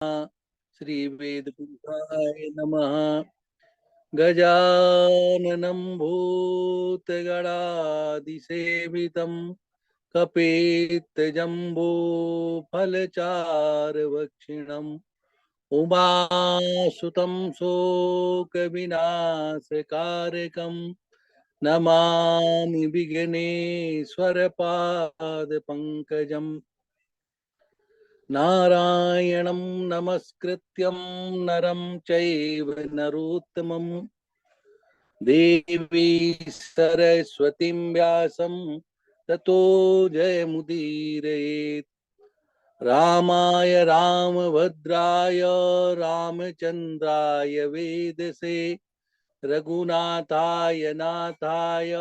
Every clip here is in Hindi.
श्री वेदपुरुषाय नमः। गजाननं भूतगणादिसेवितं कपित्थजम्बो फलचारभक्षिणम् उमासुतं शोकविनाशकारकं नमामि विघ्नेश्वरपादपङ्कजम्। नारायणं नमस्कृत्यं नरं चैव नरोत्तमं देवी सरस्वतीं व्यासं ततो जयमुदीरयेत्। रामाय रामभद्राय रामचन्द्राय वेदसे रघुनाथाय नाथाय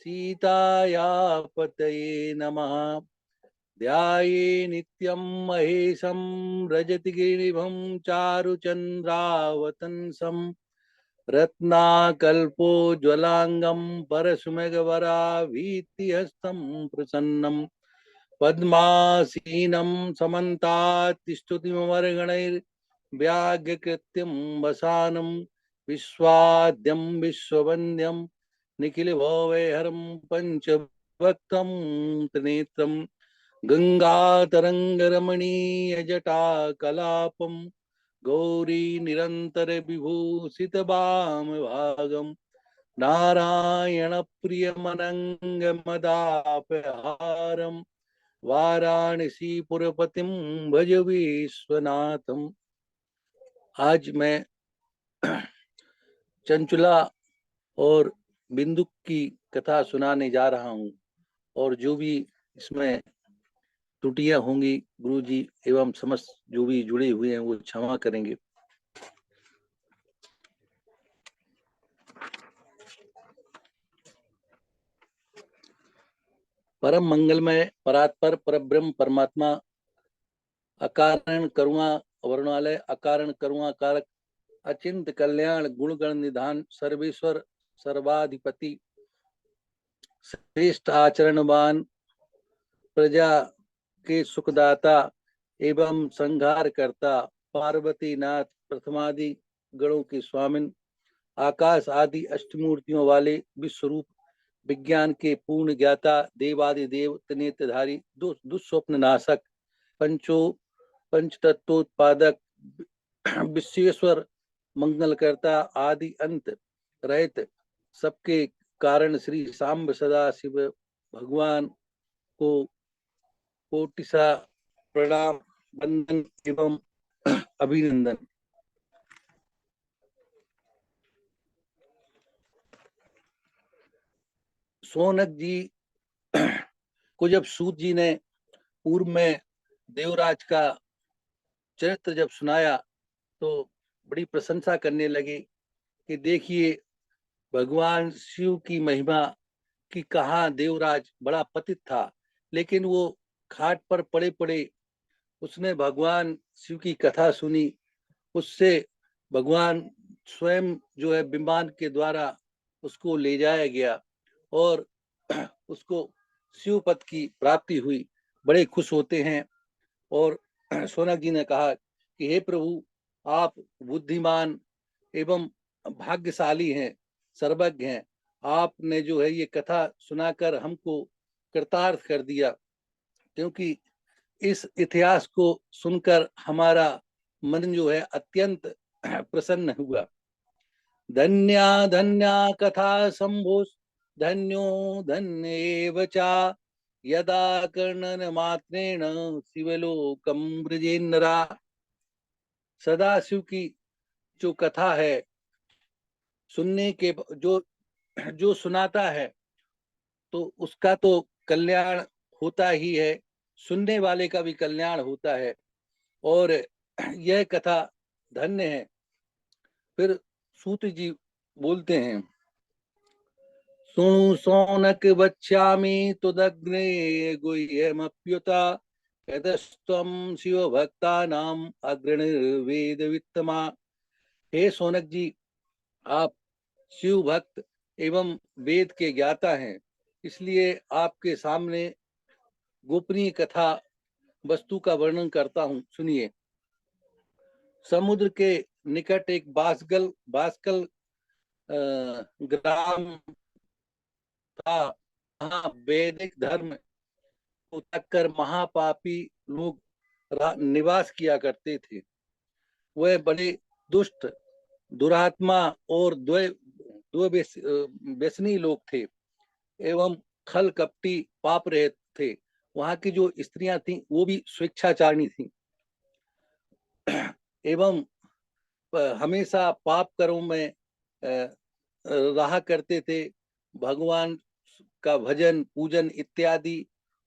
सीताया पतये नमः। ध्याये नित्यं महेशं रजतगिरिभं चारुचन्द्रावतंसं रत्नाकल्पोज्ज्वलांगं परशुमेघवराभीतिहस्तं प्रसन्नं पद्मासीनं समन्तात् स्तुतिममरगणैर्व्याघ्रकृत्यं वसानं विश्वाद्यं विश्ववन्द्यं निखिलभवैहरं पञ्चभक्तं त्रिनेत्रं गंगातरंगरमणीयजटाकलापं गौरी निरंतर विभूषित भागम नारायण प्रियमनंगमदापहारम वाराणसी पुरपतिम भज विश्वनाथम। आज मैं चंचुला और बिंदु की कथा सुनाने जा रहा हूँ और जो भी इसमें त्रुटियां होंगी गुरु जी एवं समस्त जो भी जुड़े हुए हैं वो क्षमा करेंगे। परम मंगलमय परात्पर परब्रह्म परमात्मा अकारण करुणा वर्णालय अकारण करुणा कारक अचिंत कल्याण गुणगण निधान सर्वेश्वर सर्वाधिपति श्रेष्ठ आचरणवान प्रजा के सुखदाता एवं संहार करता पार्वती नाथ प्रथमादि गणों के स्वामिन आकाश आदि अष्टमूर्तियों वाले विश्वरूप विज्ञान के पूर्ण ज्ञाता देवादिदेव त्रिनेत्रधारी दुस्वप्न नाशक पंचतत्वोत्पादक विश्वेश्वर मंगलकर्ता आदि अंत रहित सबके कारण श्री सांब सदा शिव भगवान को कोटिसा प्रणाम वंदन एवं अभिनंदन। सोनक जी को जब सूत जी ने पूर्व में देवराज का चरित्र जब सुनाया तो बड़ी प्रशंसा करने लगे कि देखिए भगवान शिव की महिमा कि कहाँ देवराज बड़ा पतित था लेकिन वो खाट पर पड़े पड़े उसने भगवान शिव की कथा सुनी। उससे भगवान स्वयं जो है विमान के द्वारा उसको ले जाया गया और उसको शिव पद की प्राप्ति हुई। बड़े खुश होते हैं और सोनक जी ने कहा कि हे प्रभु आप बुद्धिमान एवं भाग्यशाली हैं सर्वज्ञ हैं। आपने जो है ये कथा सुनाकर हमको कृतार्थ कर दिया क्योंकि इस इतिहास को सुनकर हमारा मन जो है अत्यंत प्रसन्न हुआ। धन्या धन्या कथा संभो धन्यो धन्येव चा यदा कर्णन मात्रेण शिवलोकम ब्रजेन्द्रा। सदाशिव की जो कथा है सुनने के जो जो सुनाता है तो उसका तो कल्याण होता ही है, सुनने वाले का भी कल्याण होता है और यह कथा धन्य है। फिर सूत जी बोलते हैं सुनु सौनक बच्चामि तुदग्ने गुह्यमप्युता यतस्त्वं शिव भक्तानाम अग्रणिर्वेद वित्तमा। हे सौनक जी आप शिव भक्त एवं वेद के ज्ञाता हैं इसलिए आपके सामने गोपनीय कथा वस्तु का वर्णन करता हूँ सुनिए। समुद्र के निकट एक बास्कल ग्राम था। वहाँ वैदिक धर्म को त्याग कर महापापी लोग निवास किया करते थे। वह बड़े दुष्ट, दुरात्मा और व्यसनी लोग थे एवं खल कपटी पाप रहित थे। वहां की जो स्त्रियां थीं वो भी स्वेच्छाचारिणी थीं एवं हमेशा पाप कर्मों में रहा करते थे। भगवान का भजन पूजन इत्यादि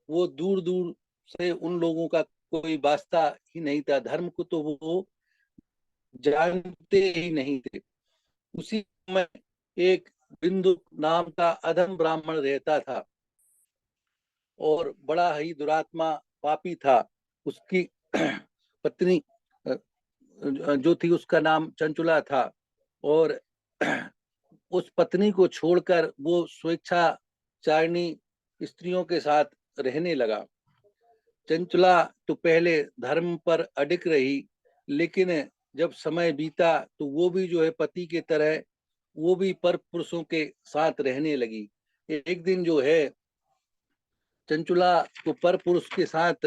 वो दूर दूर से उन लोगों का कोई वास्ता ही नहीं था। धर्म को तो वो जानते ही नहीं थे। उसी में एक बिंदु नाम का अधम ब्राह्मण रहता था और बड़ा ही दुरात्मा पापी था। उसकी पत्नी जो थी उसका नाम चंचुला था और उस पत्नी को छोड़कर वो स्वेच्छाचारिणी स्त्रियों के साथ रहने लगा। चंचुला तो पहले धर्म पर अडिग रही, लेकिन जब समय बीता तो वो भी जो है पति के तरह वो भी पर पुरुषों के साथ रहने लगी। एक दिन जो है चंचुला को पर पुरुष के साथ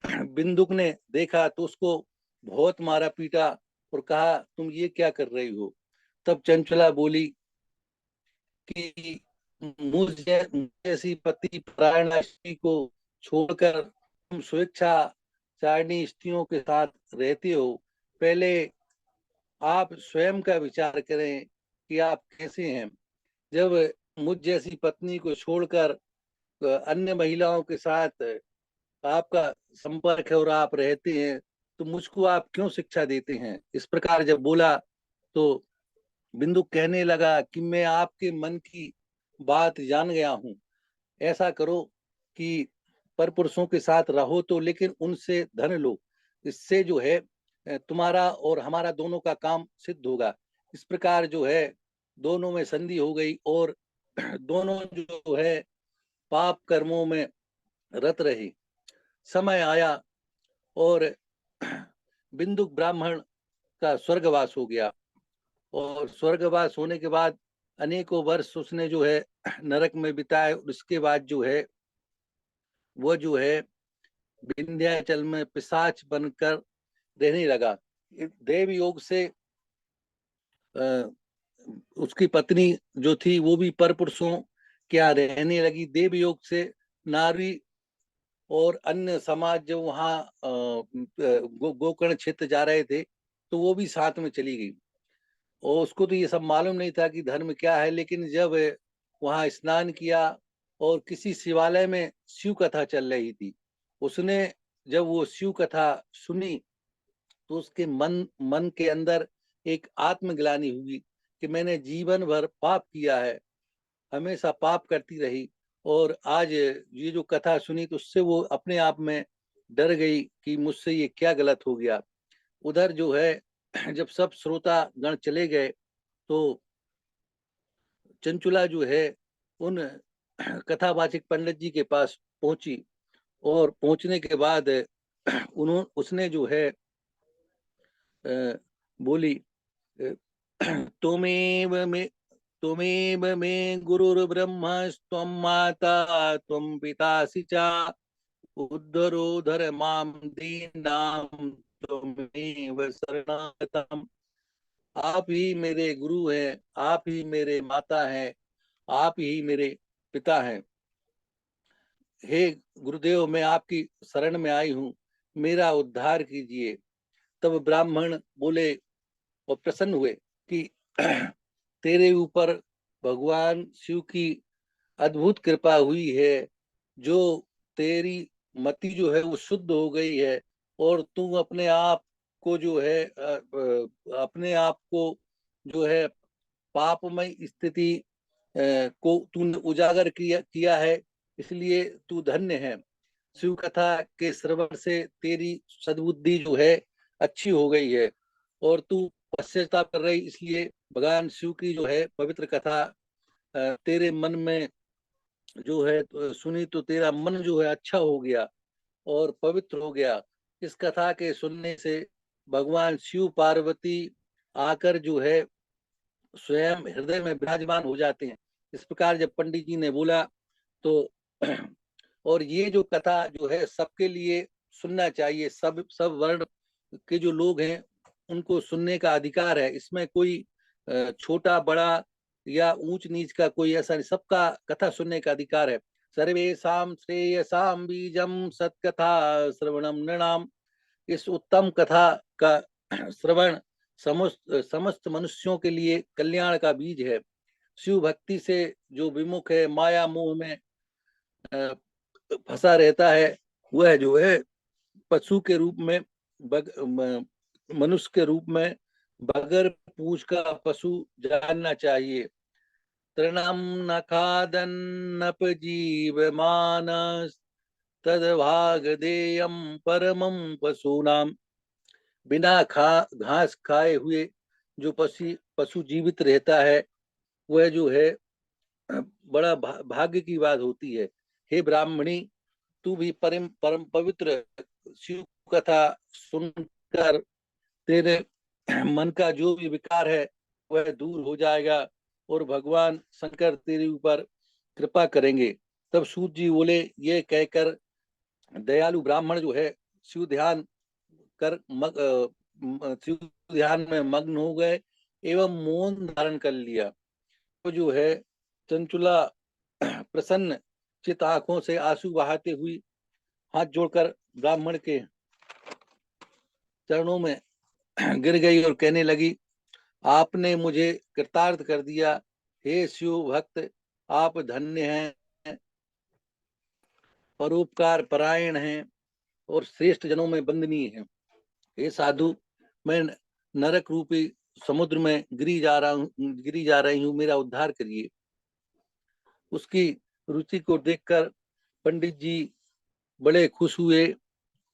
बिंदुक ने देखा तो उसको बहुत मारा पीटा और कहा तुम ये क्या कर रही हो। तब चंचुला बोली कि मुझे जैसी पति परायण स्त्री को छोड़कर तुम स्वेच्छाचारिणी स्त्रियों के साथ रहते हो। पहले आप स्वयं का विचार करें कि आप कैसे हैं। जब मुझ जैसी पत्नी को छोड़कर अन्य महिलाओं के साथ आपका संपर्क है और आप रहते हैं तो मुझको आप क्यों शिक्षा देते हैं। इस प्रकार जब बोला तो बिंदु कहने लगा कि मैं आपके मन की बात जान गया हूं। ऐसा करो कि परपुरुषों के साथ रहो तो लेकिन उनसे धन लो। इससे जो है तुम्हारा और हमारा दोनों का काम सिद्ध होगा। इस प्रकार जो है दोनों में संधि हो गई और दोनों जो है पाप कर्मों में रत रहे। समय आया और बिंदुक ब्राह्मण का स्वर्गवास हो गया और स्वर्गवास होने के बाद अनेकों वर्ष उसने जो है नरक में बिताए। उसके बाद जो है वो जो है विंध्याचल में पिशाच बनकर रहने लगा। देव योग से उसकी पत्नी जो थी वो भी परपुरुषों क्या रहने लगी। देव योग से नारी और अन्य समाज जो वहाँ गोकर्ण क्षेत्र जा रहे थे तो वो भी साथ में चली गई और उसको तो ये सब मालूम नहीं था कि धर्म क्या है। लेकिन जब वहाँ स्नान किया और किसी शिवालय में शिव कथा चल रही थी, उसने जब वो शिव कथा सुनी तो उसके मन के अंदर एक आत्मग्लानि हुई कि मैंने जीवन भर पाप किया है, हमेशा पाप करती रही और आज ये जो कथा सुनी तो उससे वो अपने आप में डर गई कि मुझसे ये क्या गलत हो गया। उधर जो है जब सब श्रोता गण चले गए तो चंचुला जो है उन कथावाचक पंडित जी के पास पहुंची और पहुंचने के बाद उसने जो है बोली तुमेव मे तुमेव मे गुरुर्ब्रह्म त्वं माता त्वं पितासि च उद्धरोधर माम दीनां त्वमेव शरणगतम्। आप ही मेरे गुरु हैं, आप ही मेरे माता हैं, आप ही मेरे पिता हैं। हे गुरुदेव मैं आपकी शरण में आई हूँ, मेरा उद्धार कीजिए। तब ब्राह्मण बोले और प्रसन्न हुए कि तेरे ऊपर भगवान शिव की अद्भुत कृपा हुई है, जो तेरी मति जो है वो शुद्ध हो गई है और तू अपने आप को जो है अपने आप को जो है पापमय स्थिति को तूने उजागर किया है, इसलिए तू धन्य है। शिव कथा के श्रवण से तेरी सद्बुद्धि जो है अच्छी हो गई है और तू पश्चाताप कर रही, इसलिए भगवान शिव की जो है पवित्र कथा तेरे मन में जो है सुनी तो तेरा मन जो है अच्छा हो गया और पवित्र हो गया। इस कथा के सुनने से भगवान शिव पार्वती आकर जो है स्वयं हृदय में विराजमान हो जाते हैं। इस प्रकार जब पंडित जी ने बोला तो और ये जो कथा जो है सबके लिए सुनना चाहिए, सब वर्ण के जो लोग हैं उनको सुनने का अधिकार है। इसमें कोई छोटा बड़ा या ऊंच नीच का कोई ऐसा नहीं, सबका कथा सुनने का अधिकार है। सर्वेषां श्रेयसां बीजम सत्कथा श्रवणम नृणाम। इस उत्तम कथा का श्रवण समस्त मनुष्यों के लिए कल्याण का बीज है। शिव भक्ति से जो विमुख है, माया मोह में फंसा रहता है, वह जो है पशु के रूप में मनुष्य के रूप में बगैर पूछ का पशु जानना चाहिए। तृणम न खादन्नप जीव मानस तदभाग देयम परमम पशूनाम। बिना घास खाए हुए जो पशु जीवित रहता है, वह जो है बड़ा भाग्य की बात होती है। हे ब्राह्मणी, तू भी परम परम पवित्र शिव कथा सुनकर तेरे मन का जो भी विकार है वह दूर हो जाएगा और भगवान शंकर तेरे ऊपर कृपा करेंगे। तब सूत जी बोले, ये कहकर दयालु ब्राह्मण जो है शिव ध्यान कर शिव ध्यान में मग्न हो गए एवं मौन धारण कर लिया। तो जो है चंचुला प्रसन्न चित आंखों से आंसू बहाते हुई हाथ जोड़कर ब्राह्मण के चरणों में गिर गई और कहने लगी, आपने मुझे कृतार्थ कर दिया। हे शिव भक्त, आप धन्य हैं, परोपकार परायण हैं और श्रेष्ठ जनों में वंदनीय हैं। हे साधु, मैं नरक रूपी समुद्र में गिरी जा रही हूँ, मेरा उद्धार करिए। उसकी रुचि को देखकर पंडित जी बड़े खुश हुए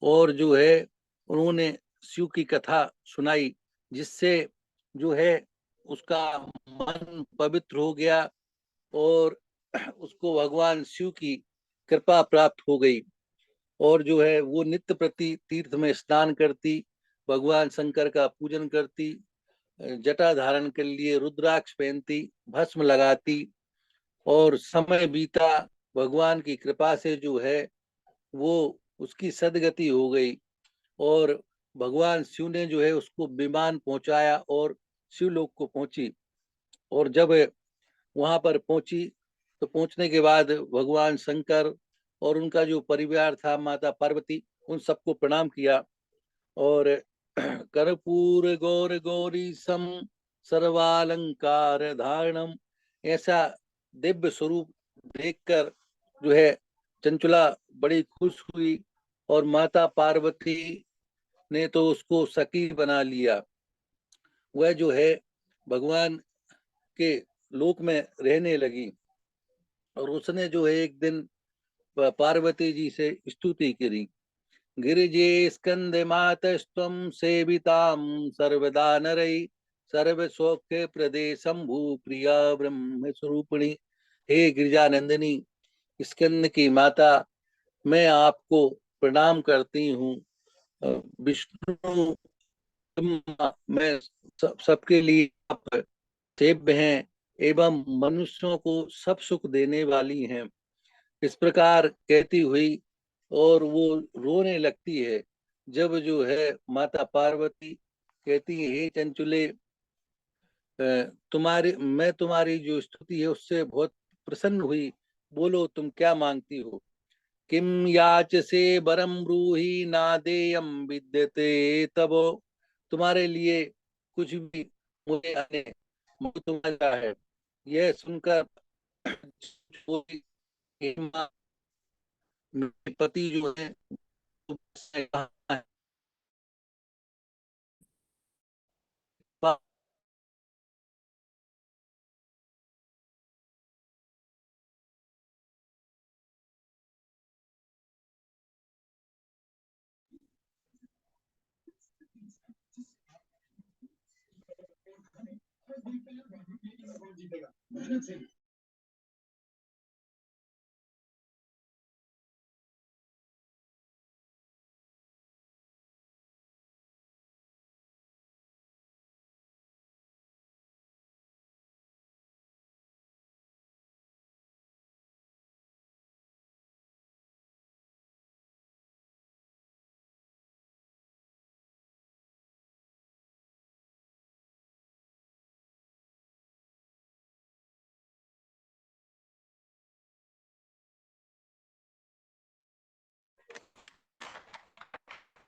और जो है उन्होंने शिव की कथा सुनाई, जिससे जो है उसका मन पवित्र हो गया और उसको भगवान शिव की कृपा प्राप्त हो गई। और जो है वो नित्य प्रति तीर्थ में स्नान करती, भगवान शंकर का पूजन करती, जटा धारण के लिए रुद्राक्ष पहनती, भस्म लगाती और समय बीता। भगवान की कृपा से जो है वो उसकी सदगति हो गई और भगवान शिव ने जो है उसको विमान पहुंचाया और शिवलोक को पहुंची। और जब वहां पर पहुंची तो पहुंचने के बाद भगवान शंकर और उनका जो परिवार था, माता पार्वती, उन सबको प्रणाम किया और कर्पूर गौर गौरी सम सर्वालंकार धारणम, ऐसा दिव्य स्वरूप देखकर जो है चंचला बड़ी खुश हुई और माता पार्वती ने तो उसको सखी बना लिया। वह जो है भगवान के लोक में रहने लगी और उसने जो है एक दिन पार्वती जी से स्तुति करी। गिरिजे स्कंद मातस्त्वं सेवितां सर्वदा नरै सर्व सौख्य प्रदे शंभु प्रिया ब्रह्म स्वरूपिणी। हे गिरिजानंदिनी, स्कंद की माता, मैं आपको प्रणाम करती हूँ। विष्णु मैं सबके लिए आप सेव्य हैं एवं मनुष्यों को सब सुख देने वाली हैं। इस प्रकार कहती हुई और वो रोने लगती है। जब जो है माता पार्वती कहती है, हे चंचुले, तुम्हारी जो स्तुति है उससे बहुत प्रसन्न हुई, बोलो तुम क्या मांगती हो। किम याचसे वरम ब्रूहि नादेयम विद्यते तब। तुम्हारे लिए कुछ भी मुझे आने तुम्हारा है। यह सुनकर मेरे पति जो है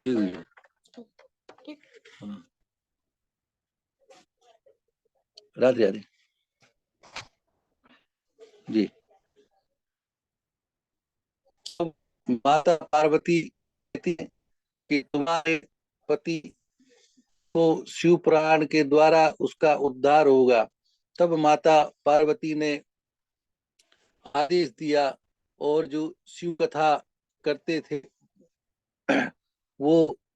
हुई है। हाँ। राधे राधे जी। तो माता पार्वती कहती है कि तुम्हारे पति को शिव पुराण के द्वारा उसका उद्धार होगा। तब माता पार्वती ने आदेश दिया और जो शिव कथा करते थे वो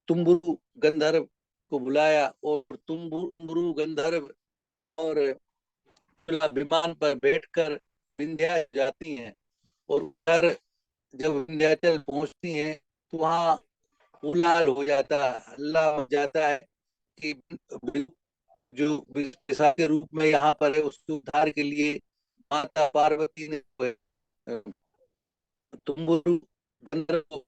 तुम्बुरु गंधर्व को बुलाया और तुम्बुरु गंधर्व और विमान पर बैठकर विंध्याचल जाती हैं और उधर जब विंध्याचल पहुंचती हैं तो वहाँ उलाल हो जाता है, हल्ला हो जाता है कि जो विषा के रूप में यहाँ पर है उसके उद्धार के लिए माता पार्वती ने तुम्बुरु गंधर्व को